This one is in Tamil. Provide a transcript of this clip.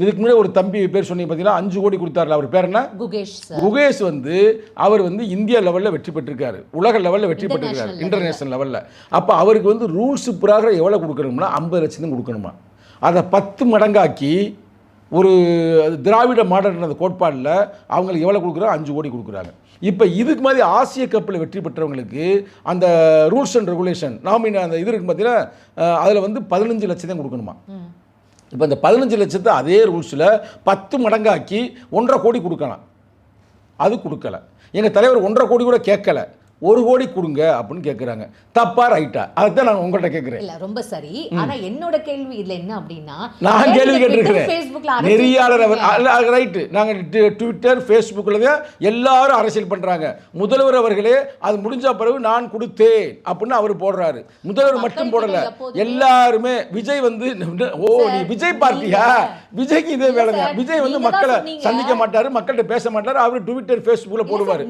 இதுக்கு முன்னாடி ஒரு தம்பி பேர் சொன்னீங்க பார்த்தீங்கன்னா 5 கோடி கொடுத்தாருல, அவர் பேர் என்ன? குகேஷ் சார். குகேஷ் அவர் இந்தியா லெவலில் வெற்றி பெற்றிருக்காரு, உலக லெவலில் வெற்றி பெற்றிருக்காரு, இன்டர்நேஷனல் லெவலில். அப்போ அவருக்கு ரூல்ஸ் பிரகாரம் எவ்வளோ கொடுக்கணும்னா 50 லட்சம் தான் கொடுக்கணுமா. அதை 10 மடங்காக்கி ஒரு திராவிட மாடல் அந்த கோட்பாடில் அவங்களுக்கு எவ்வளோ கொடுக்குறாங்க? 5 கோடி கொடுக்குறாங்க. இப்போ இதுக்கு மாதிரி ஆசிய கப்பில் வெற்றி பெற்றவங்களுக்கு அந்த ரூல்ஸ் அண்ட் ரெகுலேஷன் நாமினி அந்த இது இருக்கு பார்த்தீங்கன்னா, அதில் 15 லட்சம் தான் கொடுக்கணுமா. இப்போ இந்த 15 லட்சத்தை அதே ரூல்ஸில் 10 மடங்காக்கி 1.5 கோடி கொடுக்கலாம். அது கொடுக்கல. எங்கள் தலைவர் 1.5 கோடி கூட கேட்கல, 1 கோடி கொடுங்க அப்படின்னு கேட்குறாங்க. தப்பா ரைட்டா? அதுதான் நான் உங்கள்கிட்ட கேட்குறேன். இல்லை, ரொம்ப சரி. ஆனால் என்னோட கேள்வி இதில் என்ன அப்படின்னா, நான் கேள்வி கேட்டிருக்கிறேன். நெறியாளர் அவர் ரைட்டு. நாங்கள் ட்விட்டர் ஃபேஸ்புக்கில் தான் எல்லாரும் அரசியல் பண்ணுறாங்க. முதல்வர் அவர்களே அது முடிஞ்ச பிறகு நான் கொடுத்தேன் அப்படின்னு அவர் போடுறாரு. முதல்வர் மட்டும் போடலை, எல்லாருமே. விஜய் ஓ நீ விஜய் பார்ட்டியா? விஜய்க்கு இதே வேலை தான். விஜய் மக்களை சந்திக்க மாட்டார், மக்கள்கிட்ட பேச மாட்டார், அவர் ட்விட்டர் ஃபேஸ்புக்கில் போடுவார்.